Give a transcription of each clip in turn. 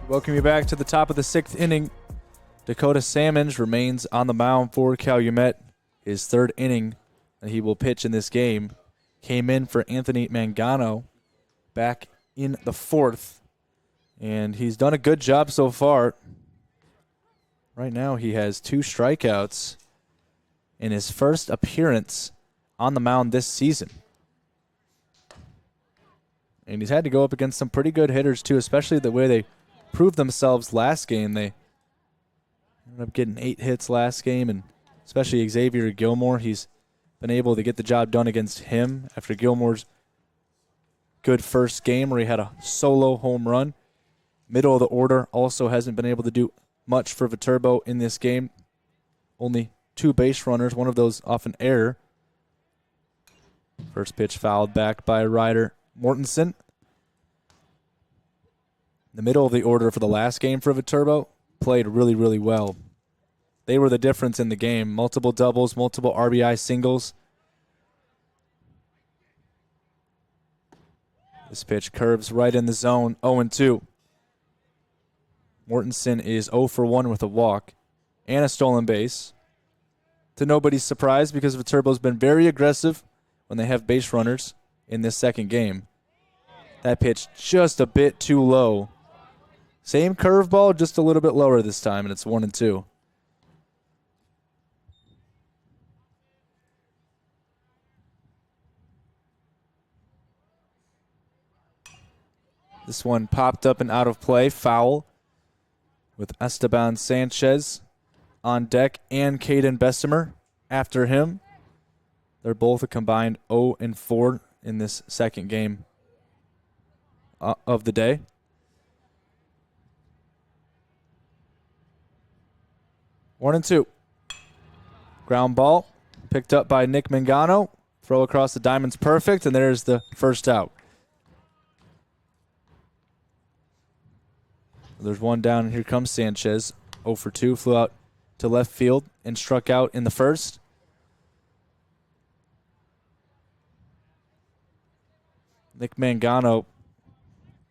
Welcome you back to the top of the 6th inning. Dakota Salmons remains on the mound for Calumet. His 3rd inning that he will pitch in this game came in for Anthony Mangano back in the 4th. And he's done a good job so far. Right now he has 2 strikeouts in his first appearance on the mound this season. And he's had to go up against some pretty good hitters too, especially the way they proved themselves last game. They ended up getting 8 hits last game, and especially Xavier Gilmore, he's been able to get the job done against him after Gilmore's good first game where he had a solo home run. Middle of the order also hasn't been able to do much for Viterbo in this game. Only 2 base runners, one of those off an error. First pitch fouled back by Ryder Mortensen. The middle of the order for the last game for Viterbo played really, really well. They were the difference in the game. Multiple doubles, multiple RBI singles. This pitch curves right in the zone, 0-2. Mortensen is 0 for 1 with a walk and a stolen base. To nobody's surprise, because Viterbo's been very aggressive when they have base runners in this second game. That pitch just a bit too low. Same curveball, just a little bit lower this time, and it's 1-2. This one popped up and out of play, foul, with Esteban Sanchez on deck and Caden Bessemer after him. They're both a combined 0-4 in this second game of the day. 1-2. Ground ball picked up by Nick Mangano. Throw across the diamond's perfect, and there's the first out. There's one down, and here comes Sanchez. 0 for 2, flew out to left field and struck out in the first. Nick Mangano,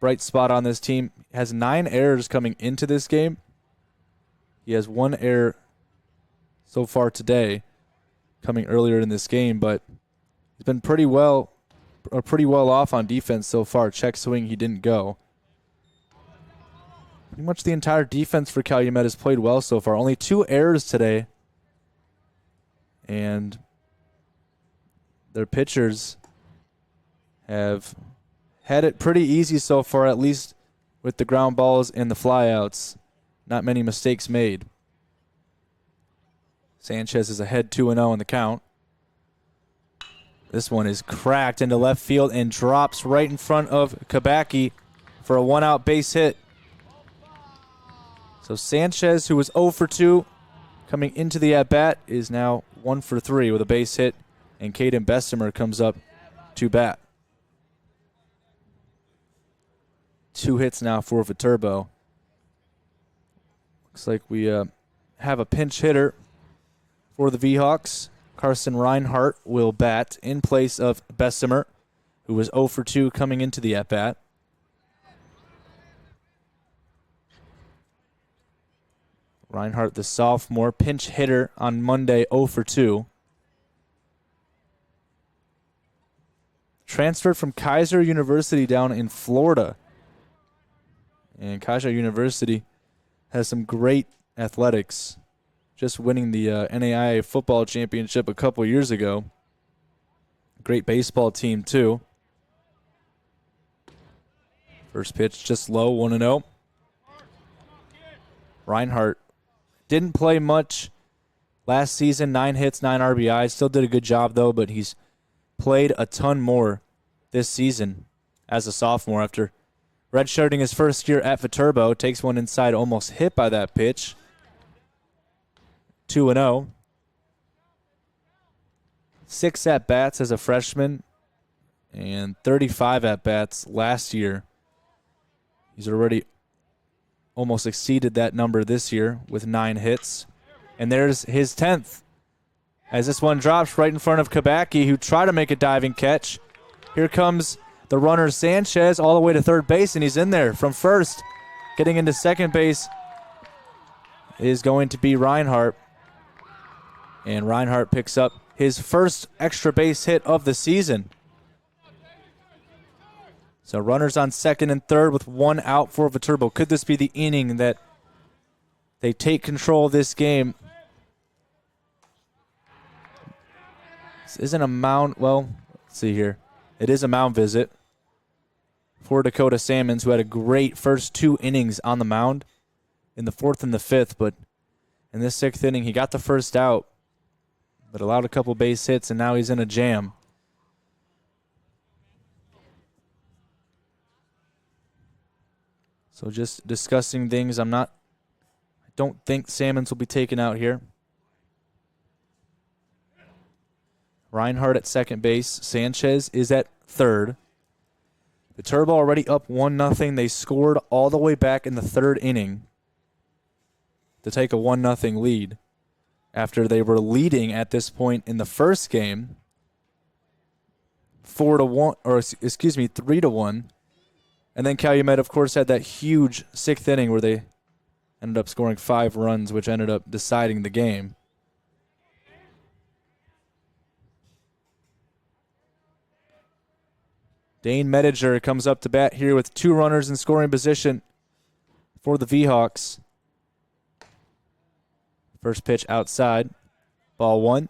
bright spot on this team, has 9 errors coming into this game. He has 1 error so far today, coming earlier in this game, but he's been pretty well off on defense so far. Check swing, he didn't go. Pretty much the entire defense for Calumet has played well so far. Only 2 errors today, and their pitchers have had it pretty easy so far, at least with the ground balls and the flyouts. Not many mistakes made. Sanchez is ahead 2-0 in the count. This one is cracked into left field and drops right in front of Kabaki for a 1-out base hit. So Sanchez, who was 0 for 2 coming into the at-bat, is now 1 for 3 with a base hit, and Caden Bessemer comes up to bat. 2 hits now for Viterbo. Looks like we have a pinch hitter for the V-Hawks. Carson Reinhart will bat in place of Bessemer, who was 0 for 2 coming into the at-bat. Reinhart, the sophomore, pinch hitter on Monday, 0 for 2. Transferred from Kaiser University down in Florida. And Kaiser University has some great athletics. Just winning the NAIA football championship a couple years ago. Great baseball team, too. First pitch just low, 1-0. Reinhart didn't play much last season, 9 hits, 9 RBIs. Still did a good job, though, but he's played a ton more this season as a sophomore after redshirting his first year at Viterbo. Takes one inside, almost hit by that pitch. 2-0. 6 at-bats as a freshman and 35 at-bats last year. He's already almost exceeded that number this year with 9 hits. And there's his 10th. As this one drops right in front of Kabaki, who tried to make a diving catch. Here comes the runner Sanchez all the way to third base, and he's in there from first Getting into second base is going to be Reinhardt. And Reinhardt picks up his first extra base hit of the season. So runners on second and third with 1 out for Viterbo. Could this be the inning that they take control of this game? This isn't a mound. Well, let's see here. It is a mound visit for Dakota Salmons, who had a great first 2 innings on the mound in the 4th and the 5th. But in this 6th inning, he got the first out, but allowed a couple base hits, and now he's in a jam. So just discussing things. I don't think Salmons will be taken out here. Reinhardt at second base. Sanchez is at third. Viterbo already up 1-0. They scored all the way back in the 3rd inning to take a 1-0 lead after they were leading at this point in the first game 3-1. And then Calumet, of course, had that huge 6th inning where they ended up scoring 5 runs, which ended up deciding the game. Dane Mediger comes up to bat here with 2 runners in scoring position for the V-Hawks. First pitch outside. Ball 1.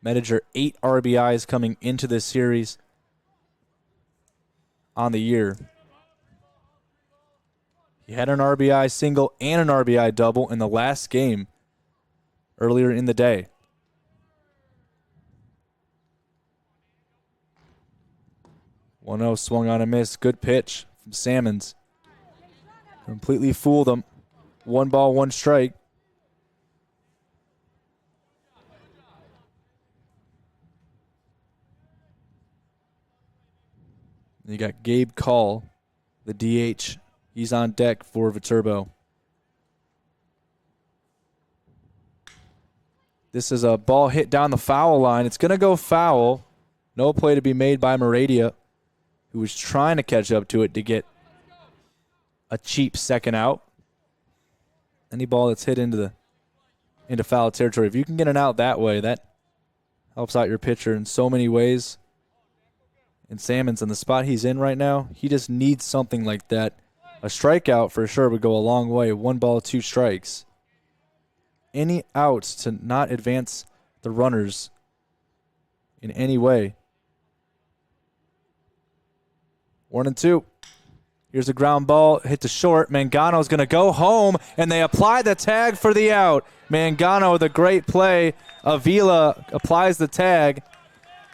Mediger 8 RBIs coming into this series on the year. He had an RBI single and an RBI double in the last game earlier in the day. 1-0 swung on a miss. Good pitch from Salmons. Completely fooled him. 1 ball, 1 strike. You got Gabe Call, the DH. He's on deck for Viterbo. This is a ball hit down the foul line. It's going to go foul. No play to be made by Moradia, who was trying to catch up to it to get a cheap second out. Any ball that's hit into foul territory, if you can get an out that way, that helps out your pitcher in so many ways. And Salmons, in the spot he's in right now, he just needs something like that. A strikeout for sure would go a long way. 1 ball, 2 strikes. Any outs to not advance the runners in any way. 1-2. Here's a ground ball, hit to short. Mangano's going to go home, and they apply the tag for the out. Mangano with a great play. Avila applies the tag,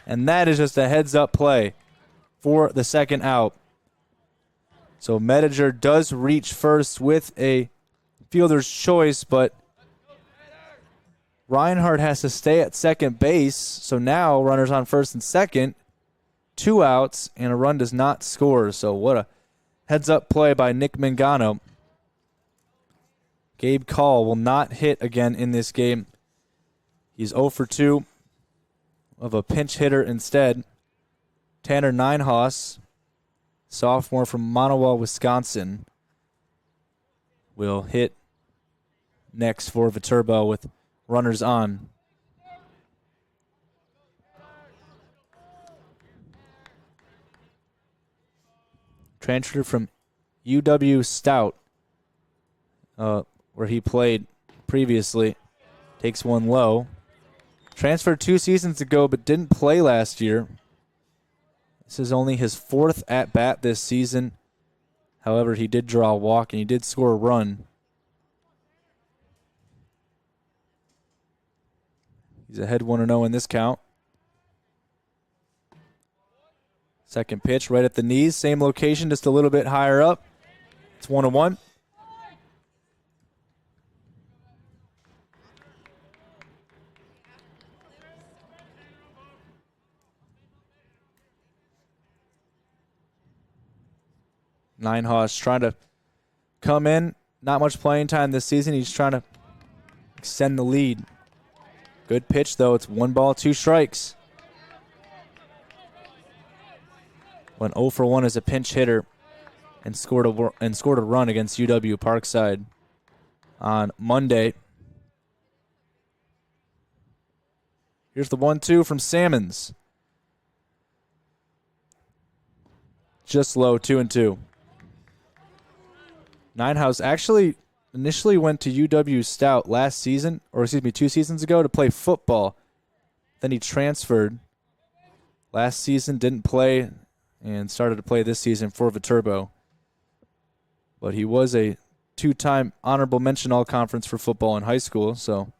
and that is just a heads-up play for the second out. So Mediger does reach first with a fielder's choice, but Reinhardt has to stay at second base. So now runners on first and second, 2 outs, and a run does not score. So what a heads-up play by Nick Mangano. Gabe Call will not hit again in this game. He's 0 for 2 of a pinch hitter instead. Tanner Ninehaus, sophomore from Manawa, Wisconsin, will hit next for Viterbo with runners on. Transferred from UW Stout, where he played previously. Takes one low. Transferred 2 seasons ago, but didn't play last year. This is only his 4th at-bat this season. However, he did draw a walk, and he did score a run. He's ahead 1-0 in this count. Second pitch right at the knees. Same location, just a little bit higher up. It's 1-1. Ninehaus trying to come in. Not much playing time this season. He's trying to extend the lead. Good pitch, though. It's 1 ball, 2 strikes. Went 0 for 1 as a pinch hitter and scored a run against UW Parkside on Monday. Here's the 1-2 from Salmons. Just low, 2-2. Ninehouse actually initially went to UW Stout last season, or excuse me, 2 seasons ago to play football. Then he transferred. Last season didn't play and started to play this season for Viterbo. But he was a 2-time honorable mention all-conference for football in high school, so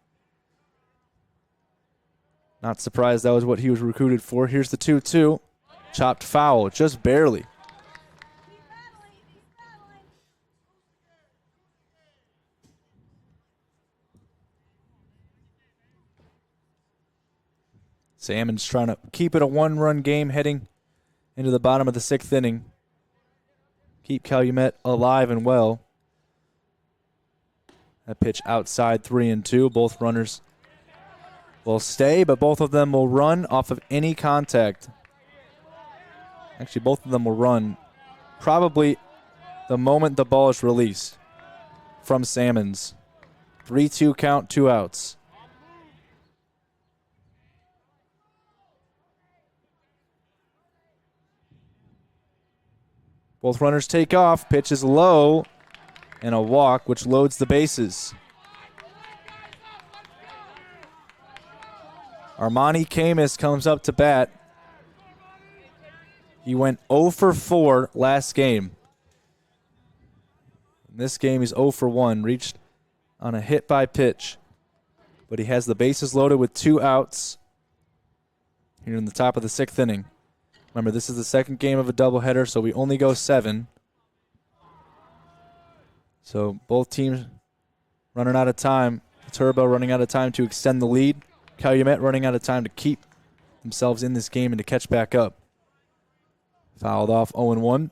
not surprised that was what he was recruited for. Here's the 2-2. Chopped foul, just barely. Salmon's trying to keep it a 1-run game heading into the bottom of the 6th inning. Keep Calumet alive and well. That pitch outside, 3-2. Both runners will stay, but both of them will run off of any contact. Actually, both of them will run probably the moment the ball is released from Salmons. 3-2 count, 2 outs. Both runners take off. Pitch is low and a walk, which loads the bases. Armani Camus comes up to bat. He went 0 for 4 last game. In this game, he's 0 for 1. Reached on a hit by pitch. But he has the bases loaded with 2 outs here in the top of the 6th inning. Remember, this is the second game of a doubleheader, so we only go 7. So both teams running out of time. Viterbo running out of time to extend the lead. Calumet running out of time to keep themselves in this game and to catch back up. Fouled off 0-1.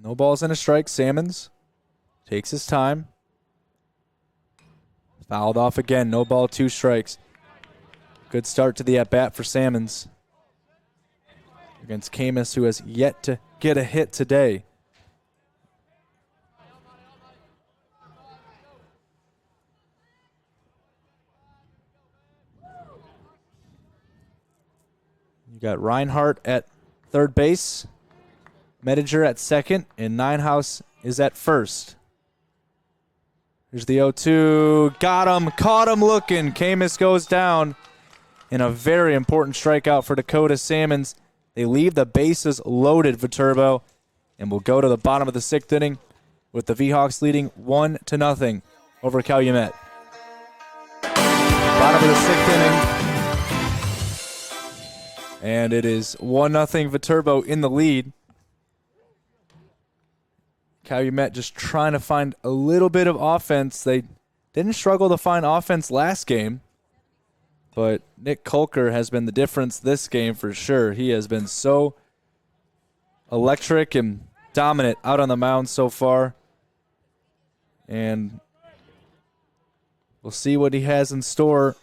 No balls and a strike. Salmons takes his time. Fouled off again. No ball, 2 strikes. Good start to the at-bat for Salmons against Camus, who has yet to get a hit today. You got Reinhardt at third base, Mediger at second, and Ninehouse is at first. Here's the 0-2. Got him. Caught him looking. Camus goes down in a very important strikeout for Dakota Salmons. They leave the bases loaded, Viterbo, and will go to the bottom of the 6th inning with the V-Hawks leading 1-0 over Calumet. Bottom of the 6th inning. And it is 1-0 Viterbo in the lead. Calumet just trying to find a little bit of offense. They didn't struggle to find offense last game, but Nick Kolker has been the difference this game for sure. He has been so electric and dominant out on the mound so far. And we'll see what he has in store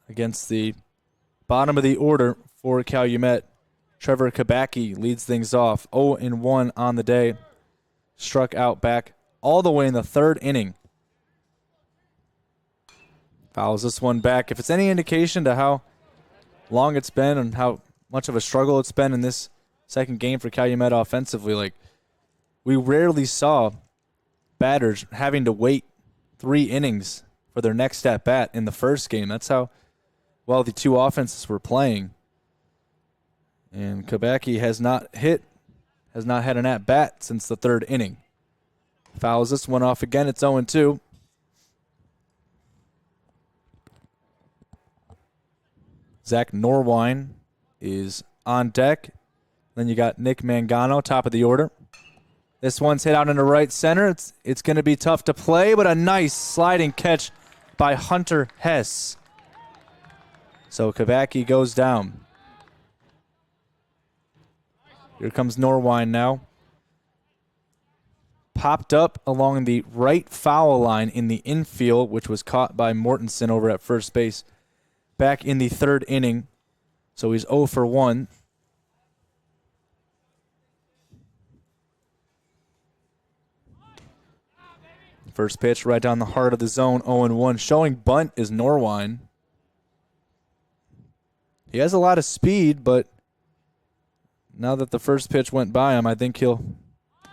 against the bottom of the order for Calumet. Trevor Kabacki leads things off, 0-1 on the day. Struck out back all the way in the 3rd inning. Fouls this one back. If it's any indication to how long it's been and how much of a struggle it's been in this second game for Calumet offensively, like, we rarely saw batters having to wait 3 innings for their next at-bat in the first game. That's how well the 2 offenses were playing. And Kabacki has not had an at-bat since the 3rd inning. Fouls this one off again. It's 0-2. Zach Norwine is on deck. Then you got Nick Mangano, top of the order. This one's hit out into right center. It's going to be tough to play, but a nice sliding catch by Hunter Hess. So Kabacki goes down. Here comes Norwine now. popped up along the right foul line in the infield, which was caught by Mortensen over at first base back in the third inning. So he's 0 for 1. First pitch right down the heart of the zone, 0-1. Showing bunt is Norwine. He has a lot of speed, but now that the first pitch went by him, I think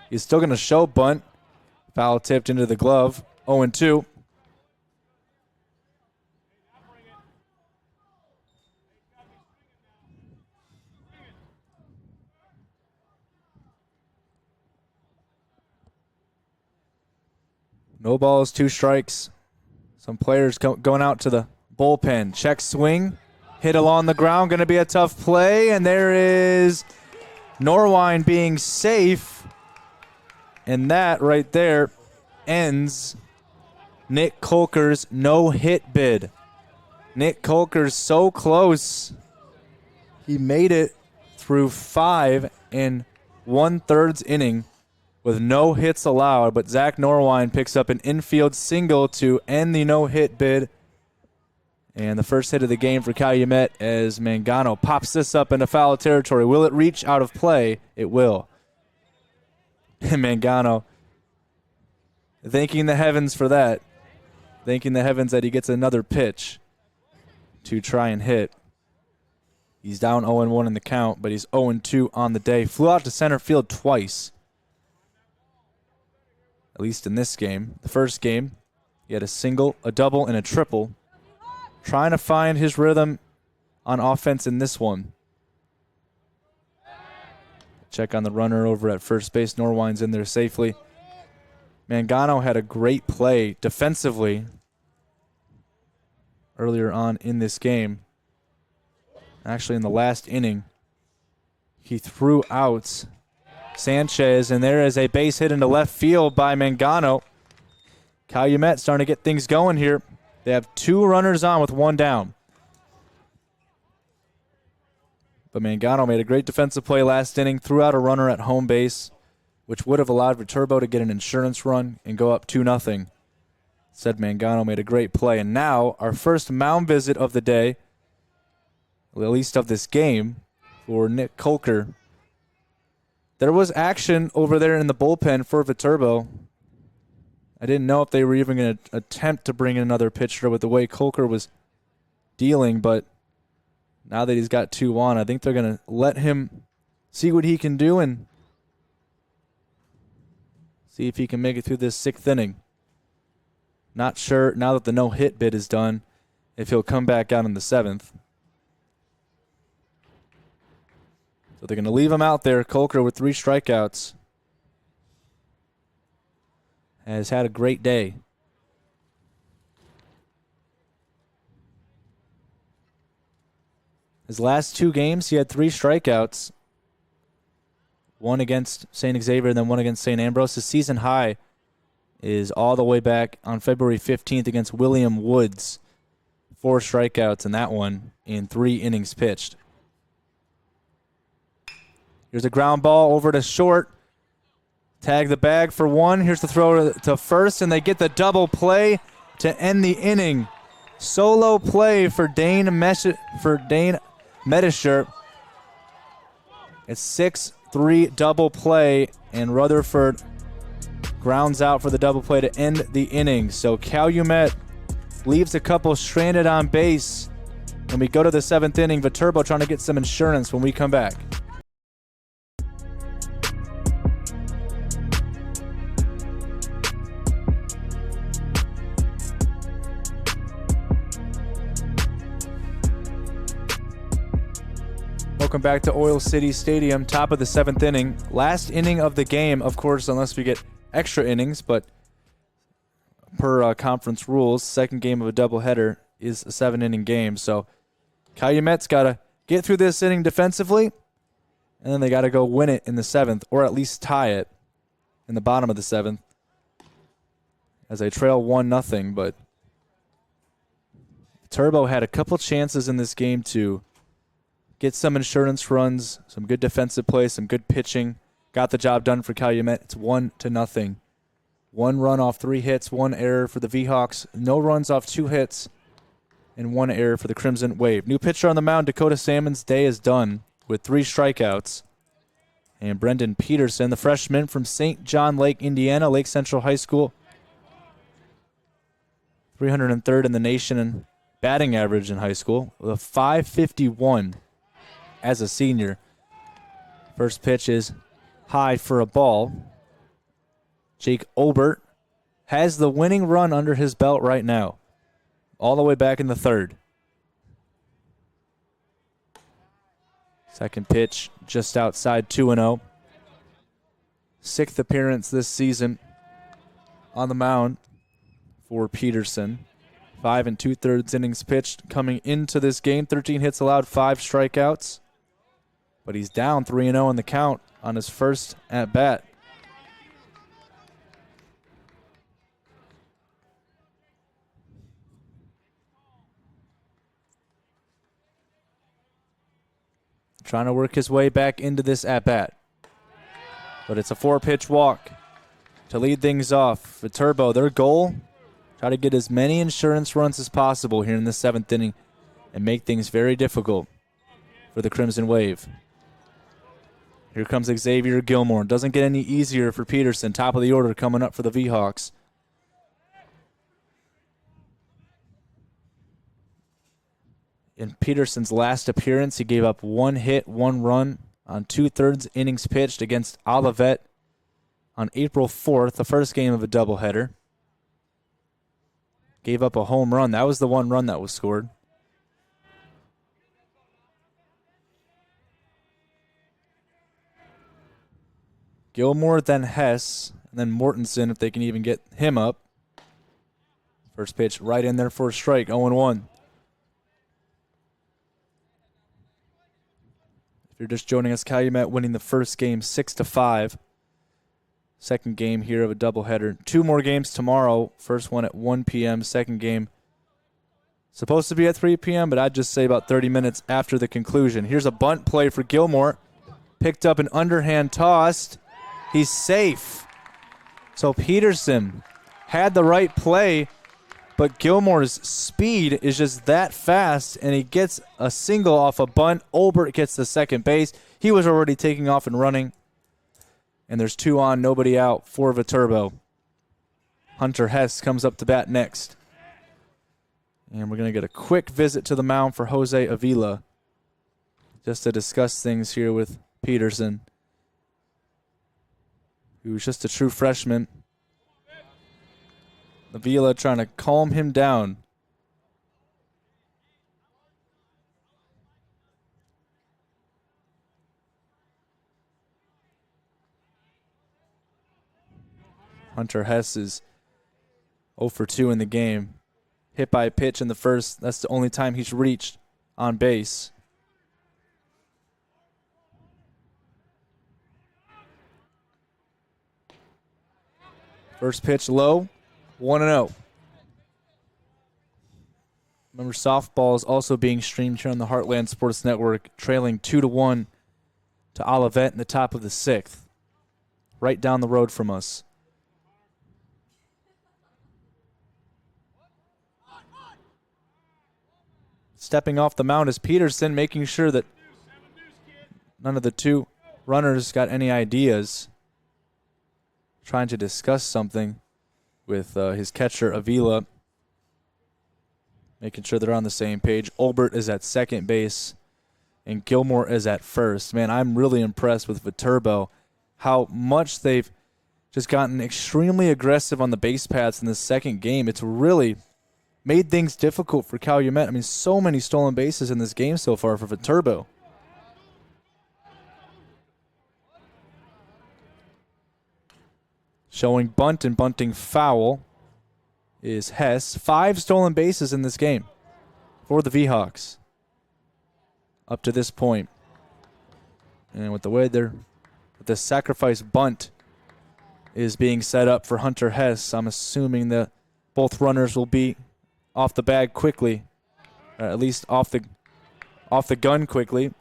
he's still going to show bunt. Foul tipped into the glove, 0-2. No balls, 2 strikes. Some players going out to the bullpen. Check swing. Hit along the ground. Going to be a tough play. And there is Norwine being safe. And that right there ends Nick Kolker's no-hit bid. Nick Kolker's so close. He made it through 5 1/3 inning with no hits allowed, but Zach Norwine picks up an infield single to end the no-hit bid. And the first hit of the game for Calumet as Mangano pops this up into foul territory. Will it reach out of play? It will. And Mangano thanking the heavens for that. Thanking the heavens that he gets another pitch to try and hit. He's down 0-1 in the count, but he's 0-2 on the day. Flew out to center field twice. At least in this game. The first game, he had a single, a double, and a triple. Trying to find his rhythm on offense in this one. Check on the runner over at first base. Norwine's in there safely. Mangano had a great play defensively earlier on in this game. Actually, in the last inning, he threw out Sanchez, and there is a base hit into left field by Mangano. Calumet starting to get things going here. They have 2 runners on with 1 down. But Mangano made a great defensive play last inning, threw out a runner at home base, which would have allowed Viterbo to get an insurance run and go up 2-0. Said Mangano made a great play. And now our first mound visit of the day, at least of this game, for Nick Kolker. There was action over there in the bullpen for Viterbo. I didn't know if they were even going to attempt to bring in another pitcher with the way Kolker was dealing, but now that he's got 2 on, I think they're going to let him see what he can do and see if he can make it through this 6th inning. Not sure, now that the no-hit bid is done, if he'll come back out in the 7th. So they're going to leave him out there. Kolker with 3 strikeouts has had a great day. His last 2 games, he had 3 strikeouts. 1 against St. Xavier and then 1 against St. Ambrose. His season high is all the way back on February 15th against William Woods. 4 strikeouts in that one in 3 innings pitched. Here's a ground ball over to short. Tag the bag for 1. Here's the throw to first, and they get the double play to end the inning. Solo play for Dane Medisher. It's 6-3 double play, and Rutherford grounds out for the double play to end the inning. So Calumet leaves a couple stranded on base. When we go to the 7th inning, Viterbo trying to get some insurance when we come back. Welcome back to Oil City Stadium, top of the 7th inning. Last inning of the game, of course, unless we get extra innings, but per conference rules, second game of a doubleheader is a 7-inning game. So Calumet's got to get through this inning defensively, and then they got to go win it in the 7th, or at least tie it in the bottom of the 7th as they trail 1-0. But Turbo had a couple chances in this game to get some insurance runs, some good defensive play, some good pitching. Got the job done for Calumet. It's 1-0 1 run off 3 hits, 1 error for the V-Hawks. No runs off 2 hits, and 1 error for the Crimson Wave. New pitcher on the mound, Dakota Salmon's day is done with 3 strikeouts. And Brendan Peterson, the freshman from St. John Lake, Indiana, Lake Central High School. 303rd in the nation in batting average in high school, with a .551 as a senior. First pitch is high for a ball. Jake Obert has the winning run under his belt right now, all the way back in the 3rd. Second pitch just outside 2-0. 6th appearance this season on the mound for Peterson. 5 2/3 innings pitched coming into this game. 13 hits allowed, 5 strikeouts. But he's down 3-0 in the count on his first at-bat. Trying to work his way back into this at-bat. But it's a 4-pitch walk to lead things off. Viterbo, their goal, try to get as many insurance runs as possible here in the 7th inning and make things very difficult for the Crimson Wave. Here comes Xavier Gilmore. Doesn't get any easier for Peterson. Top of the order coming up for the V-Hawks. In Peterson's last appearance, he gave up 1 hit, 1 run on 2/3 innings pitched against Olivet on April 4th, the first game of a doubleheader. Gave up a home run. That was the 1 run that was scored. Gilmore, then Hess, and then Mortensen if they can even get him up. First pitch right in there for a strike, 0-1. If you're just joining us, Calumet winning the first game 6-5. Second game here of a doubleheader. 2 more games tomorrow. First one at 1 p.m. Second game supposed to be at 3 p.m., but I'd just say about 30 minutes after the conclusion. Here's a bunt play for Gilmore. Picked up an underhand tossed. He's safe. So Peterson had the right play, but Gilmore's speed is just that fast, and he gets a single off a bunt. Obert gets to second base. He was already taking off and running. And there's 2 on, nobody out for Viterbo. Hunter Hess comes up to bat next. And we're going to get a quick visit to the mound for Jose Avila, just to discuss things here with Peterson, who's just a true freshman. Avila trying to calm him down. Hunter Hess is 0 for 2 in the game. Hit by a pitch in the first. That's the only time he's reached on base. First pitch low, 1-0. Remember, softball is also being streamed here on the Heartland Sports Network, trailing 2-1 to Olivet in the top of the 6th, right down the road from us. Stepping off the mound is Peterson, making sure that none of the 2 runners got any ideas. Trying to discuss something with his catcher, Avila. Making sure they're on the same page. Obert is at second base, and Gilmore is at first. Man, I'm really impressed with Viterbo, how much they've just gotten extremely aggressive on the base paths in the second game. It's really made things difficult for Calumet. I mean, so many stolen bases in this game so far for Viterbo. Showing bunt and bunting foul is Hess. 5 stolen bases in this game for the V-Hawks up to this point. And with the way the sacrifice bunt is being set up for Hunter Hess, I'm assuming that both runners will be off the bag quickly, or at least off the gun quickly.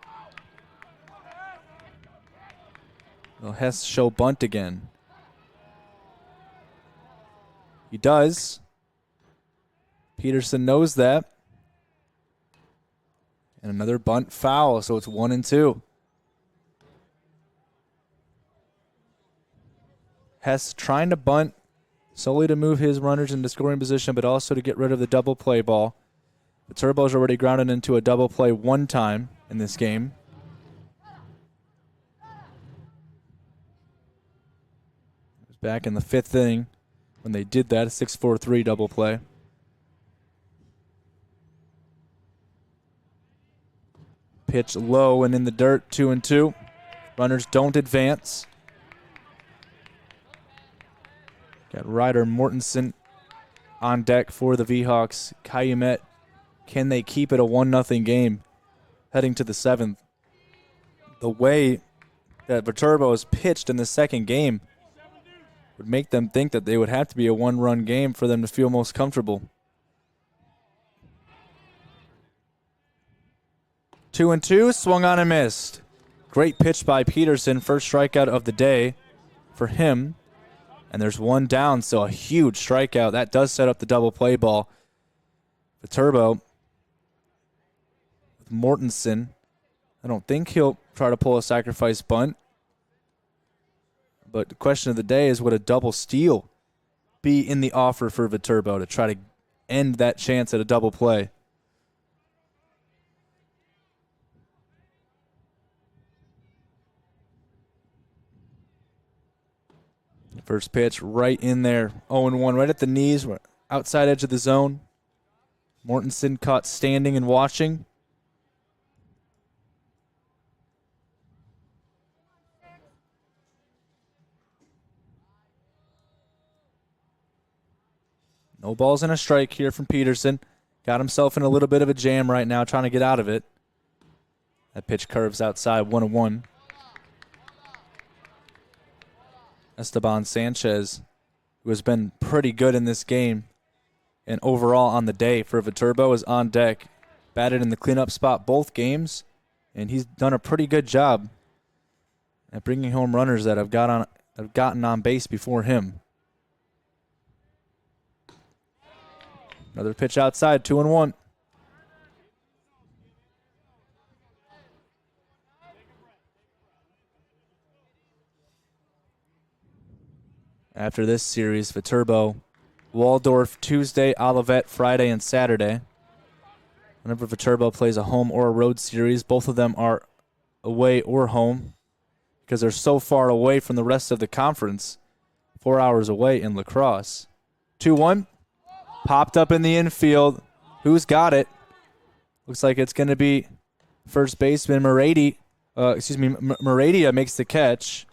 Will Hess show bunt again? He does. Peterson knows that. And another bunt foul, so it's 1-2. Hess trying to bunt solely to move his runners into scoring position, but also to get rid of the double play ball. Viterbo's already grounded into a double play one time in this game. It was back in the 5th inning when they did that, a 6-4-3 double play. Pitch low and in the dirt, 2-2. Runners don't advance. Got Ryder Mortensen on deck for the V-Hawks. Calumet, can they keep it a 1-0 game heading to the 7th? The way that Viterbo has pitched in the second game would make them think that they would have to be a 1-run game for them to feel most comfortable. 2-2, swung on and missed. Great pitch by Peterson, first strikeout of the day for him. And there's one down, so a huge strikeout. That does set up the double play ball. Viterbo with Mortensen. I don't think he'll try to pull a sacrifice bunt. But the question of the day is, would a double steal be in the offer for Viterbo to try to end that chance at a double play? First pitch right in there, 0-1, right at the knees, outside edge of the zone. Mortensen caught standing and watching. No balls and a strike here from Peterson. Got himself in a little bit of a jam right now, trying to get out of it. That pitch curves outside, 1-1. Esteban Sanchez, who has been pretty good in this game and overall on the day for Viterbo, is on deck. Batted in the cleanup spot both games, and he's done a pretty good job at bringing home runners that have gotten on base before him. Another pitch outside, 2-1. After this series, Viterbo, Waldorf Tuesday, Olivet Friday and Saturday. Whenever Viterbo plays a home or a road series, both of them are away or home because they're so far away from the rest of the conference, 4 hours away in La Crosse. 2-1, popped up in the infield. Who's got it? Looks like it's going to be first baseman Meradia makes the catch.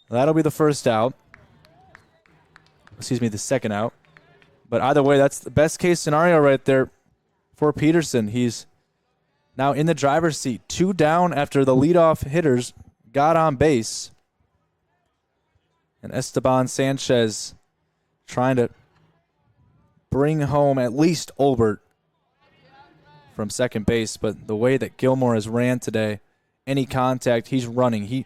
That'll be the first out. The second out. But either way, that's the best case scenario right there for Peterson. He's now in the driver's seat. 2 down after the leadoff hitters got on base. And Esteban Sanchez trying to bring home at least Olbert from second base. But the way that Gilmore has ran today, any contact, he's running. If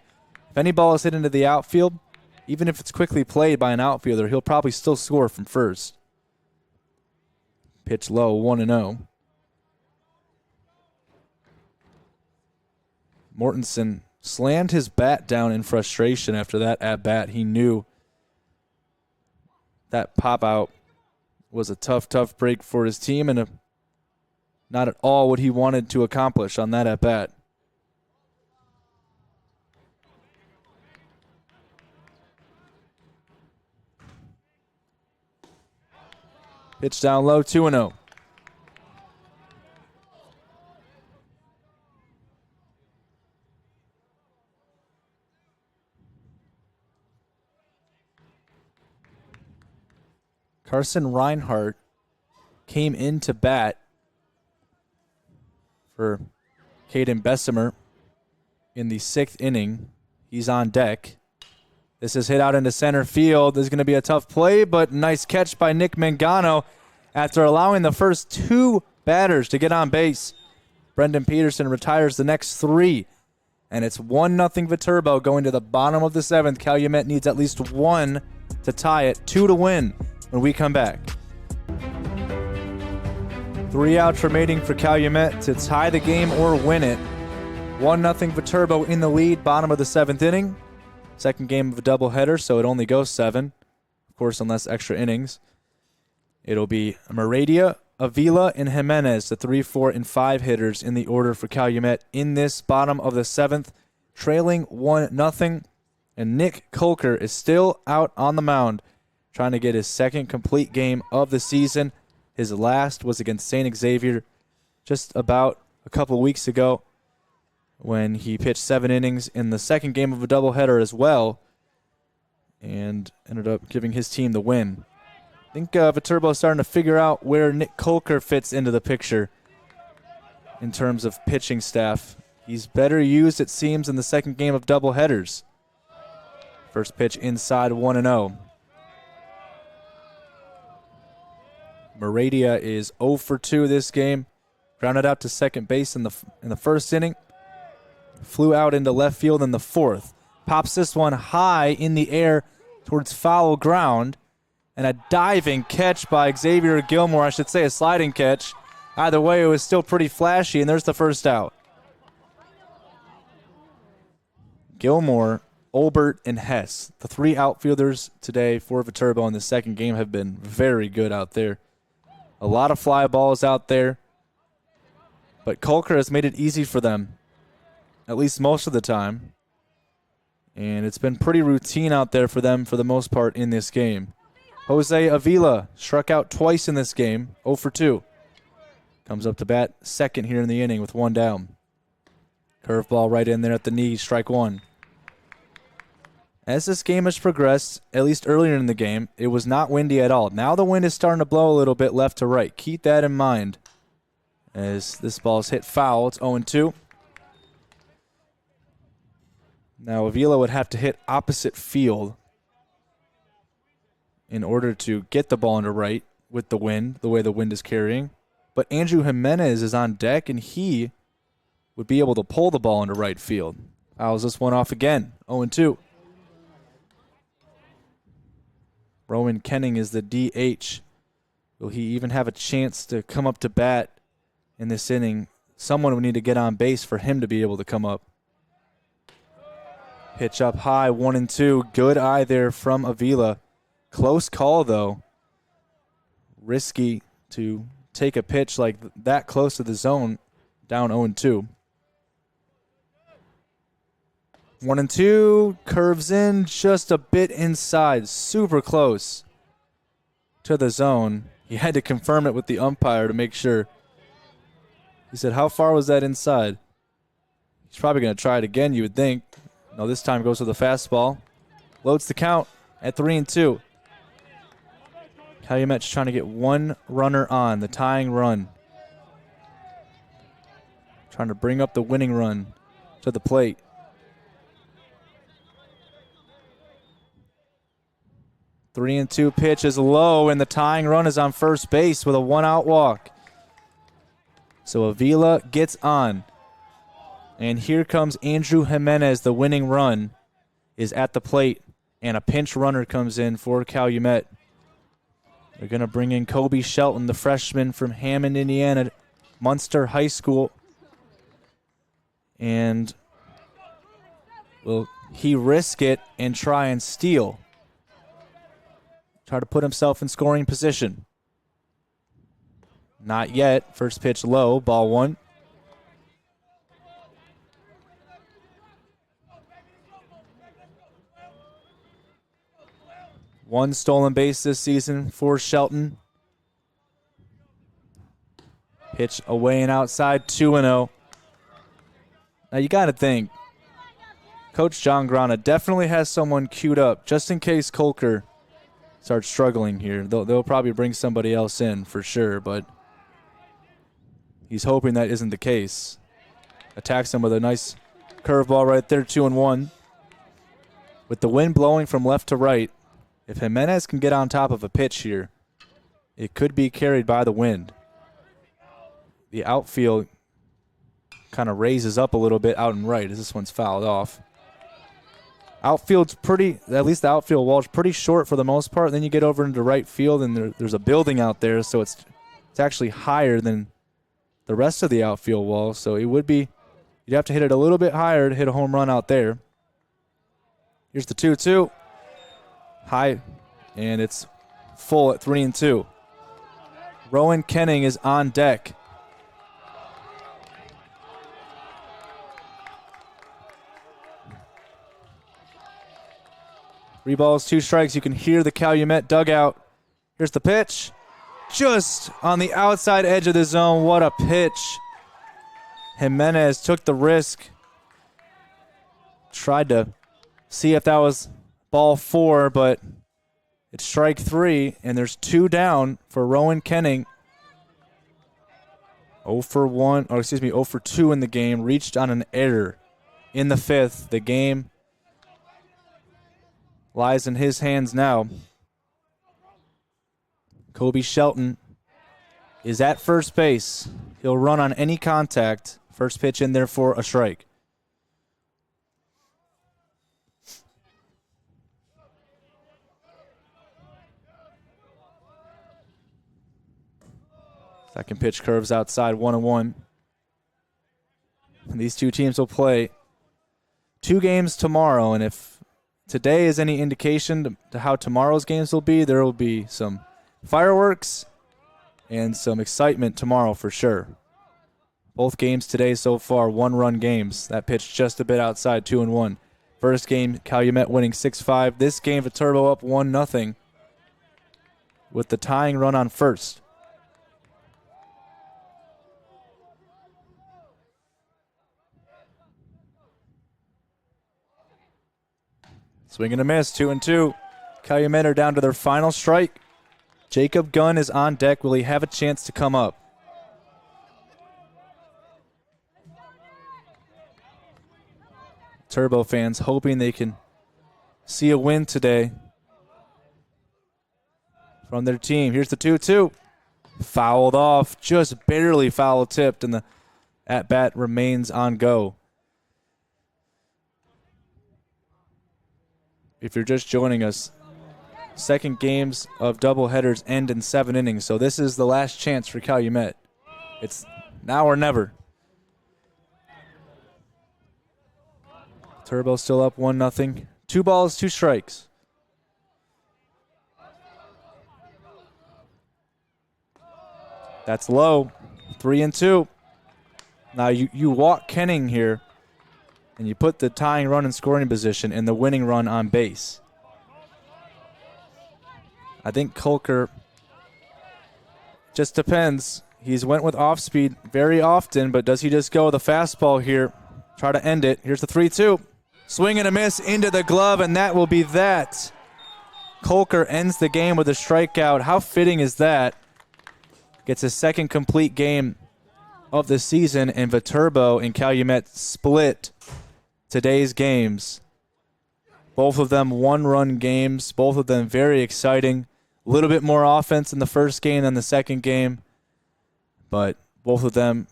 any ball is hit into the outfield, even if it's quickly played by an outfielder, he'll probably still score from first. Pitch low, 1-0. Mortensen slammed his bat down in frustration after that at-bat. He knew that pop-out was a tough break for his team and not at all what he wanted to accomplish on that at-bat. Pitch down low, 2-0. Carson Reinhardt came in to bat for Caden Bessemer in the 6th inning. He's on deck. This is hit out into center field. This is going to be a tough play, but nice catch by Nick Mangano after allowing the first 2 batters to get on base. Brendan Peterson retires the next 3, and it's 1-0 Viterbo going to the bottom of the 7th. Calumet needs at least 1 to tie it, 2 to win when we come back. 3 outs remaining for Calumet to tie the game or win it. 1-0 Viterbo in the lead, bottom of the 7th inning. Second game of a doubleheader, so it only goes 7. Of course, unless extra innings. It'll be Meradia, Avila, and Jimenez, the 3, 4, and 5 hitters in the order for Calumet in this bottom of the 7th, trailing 1-0. And Nick Kolker is still out on the mound, trying to get his second complete game of the season. His last was against St. Xavier just about a couple weeks ago when he pitched 7 innings in the second game of a doubleheader as well and ended up giving his team the win. I think Viterbo is starting to figure out where Nick Kolker fits into the picture in terms of pitching staff. He's better used, it seems, in the second game of doubleheaders. First pitch inside, 1-0. Meradia is 0 for 2 this game. Grounded out to second base in the first inning. Flew out into left field in the 4th. Pops this one high in the air towards foul ground. And a diving catch by Xavier Gilmore. I should say a sliding catch. Either way, it was still pretty flashy, and there's the first out. Gilmore, Olbert, and Hess. The 3 outfielders today for Viterbo in the second game have been very good out there. A lot of fly balls out there. But Kolker has made it easy for them, at least most of the time. And it's been pretty routine out there for them for the most part in this game. Jose Avila struck out twice in this game, 0 for 2. Comes up to bat second here in the inning with 1 down. Curveball right in there at the knee, strike 1. As this game has progressed, at least earlier in the game, it was not windy at all. Now the wind is starting to blow a little bit left to right. Keep that in mind as this ball is hit foul. It's 0-2. Now Avila would have to hit opposite field in order to get the ball into right with the wind, the way the wind is carrying. But Andrew Jimenez is on deck, and he would be able to pull the ball into right field. Fouls this one off again, 0-2. Roman Kenning is the DH. Will he even have a chance to come up to bat in this inning? Someone would need to get on base for him to be able to come up. Pitch up high, 1-2. Good eye there from Avila. Close call, though. Risky to take a pitch like that close to the zone, down 0-2. 1-2, curves in just a bit inside, super close to the zone. He had to confirm it with the umpire to make sure. He said, how far was that inside? He's probably going to try it again, you would think. No, this time goes with the fastball. Loads the count at 3-2. Calumet's trying to get 1 runner on, the tying run. Trying to bring up the winning run to the plate. Three and two pitch is low, and the tying run is on first base with a 1-out walk. So Avila gets on. And here comes Andrew Jimenez. The winning run is at the plate, and a pinch runner comes in for Calumet. They're going to bring in Kobe Shelton, the freshman from Hammond, Indiana, Munster High School. And will he risk it and try and steal? Try to put himself in scoring position. Not yet. First pitch low, ball 1. One stolen base this season for Shelton. Pitch away and outside, 2-0. Now you got to think, Coach John Grana definitely has someone queued up just in case Kolker starts struggling here. They'll probably bring somebody else in for sure, but he's hoping that isn't the case. Attacks him with a nice curveball right there, 2-1. With the wind blowing from left to right, if Jimenez can get on top of a pitch here, it could be carried by the wind. The outfield kind of raises up a little bit out and right as this one's fouled off. Outfield's at least the outfield wall's pretty short for the most part. Then you get over into right field, and there's a building out there, so it's actually higher than the rest of the outfield wall. So it would be, you'd have to hit it a little bit higher to hit a home run out there. Here's the 2-2. High, and it's full at 3-2. Rowan Kenning is on deck. Three balls, two strikes. You can hear the Calumet dugout. Here's the pitch. Just on the outside edge of the zone. What a pitch. Jimenez took the risk. Tried to see if that was ball 4, but it's strike 3, and there's 2 down for Rowan Kenning. 0 for 2 in the game. Reached on an error in the 5th. The game lies in his hands now. Kobe Shelton is at first base. He'll run on any contact. First pitch in there for a strike. Second pitch curves outside, 1-1. These two teams will play 2 games tomorrow, and if today is any indication to how tomorrow's games will be, there will be some fireworks and some excitement tomorrow for sure. Both games today so far, 1-run games. That pitch just a bit outside, 2-1. First game, Calumet winning 6-5. This game, Viterbo up 1-0 with the tying run on first. Swing and a miss, 2-2. Calumet are down to their final strike. Jacob Gunn is on deck. Will he have a chance to come up? Turbo fans hoping they can see a win today from their team. Here's the 2-2. Fouled off, just barely foul tipped, and the at-bat remains on go. If you're just joining us, second games of doubleheaders end in 7 innings, so this is the last chance for Calumet. It's now or never. Turbo still up 1-0. 2 balls, 2 strikes. That's low. 3-2. Now you walk Kenning here, and you put the tying run in scoring position and the winning run on base. I think Kolker, just depends. He's went with off speed very often, but does he just go with a fastball here? Try to end it. Here's the 3-2. Swing and a miss into the glove, and that will be that. Kolker ends the game with a strikeout. How fitting is that? Gets his second complete game of the season, and Viterbo and Calumet split today's games. Both of them 1-run games, both of them very exciting. A little bit more offense in the first game than the second game, but both of them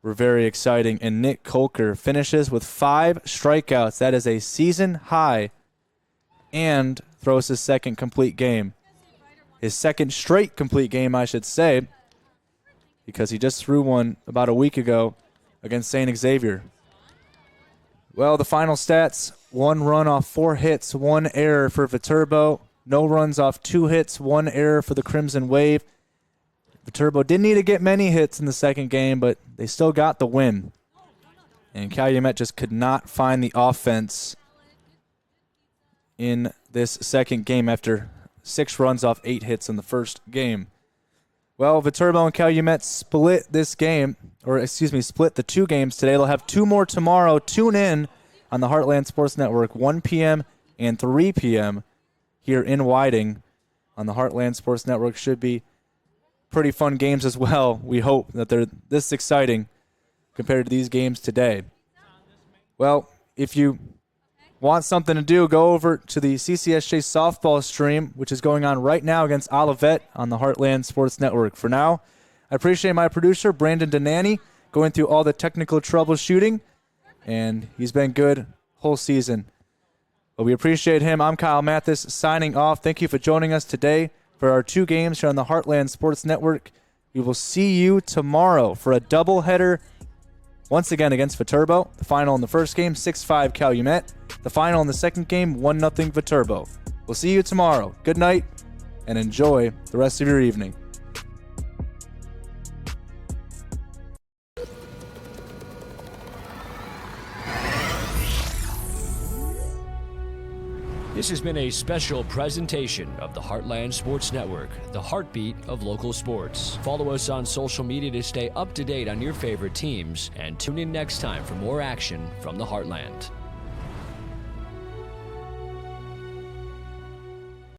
were very exciting. And Nick Kolker finishes with 5 strikeouts. That is a season high, and throws his second complete game. His second straight complete game, I should say, because he just threw one about a week ago against St. Xavier. Well, the final stats: 1 run off 4 hits, 1 error for Viterbo. No runs off 2 hits, 1 error for the Crimson Wave. Viterbo didn't need to get many hits in the second game, but they still got the win. And Calumet just could not find the offense in this second game after 6 runs off 8 hits in the first game. Well, Viterbo and Calumet split this game, split the 2 games today. They'll have 2 more tomorrow. Tune in on the Heartland Sports Network, 1 p.m. and 3 p.m. here in Whiting on the Heartland Sports Network. Should be pretty fun games as well. We hope that they're this exciting compared to these games today. Well, if you want something to do, go over to the CCSJ softball stream, which is going on right now against Olivet on the Heartland Sports Network. For now, I appreciate my producer, Brandon Denani, going through all the technical troubleshooting, and he's been good whole season. But we appreciate him. I'm Kyle Mathas signing off. Thank you for joining us today for our 2 games here on the Heartland Sports Network. We will see you tomorrow for a doubleheader once again against Viterbo. The final in the first game, 6-5 Calumet. The final in the second game, 1-0 Viterbo. We'll see you tomorrow. Good night and enjoy the rest of your evening. This has been a special presentation of the Heartland Sports Network, the heartbeat of local sports. Follow us on social media to stay up to date on your favorite teams, and tune in next time for more action from the Heartland.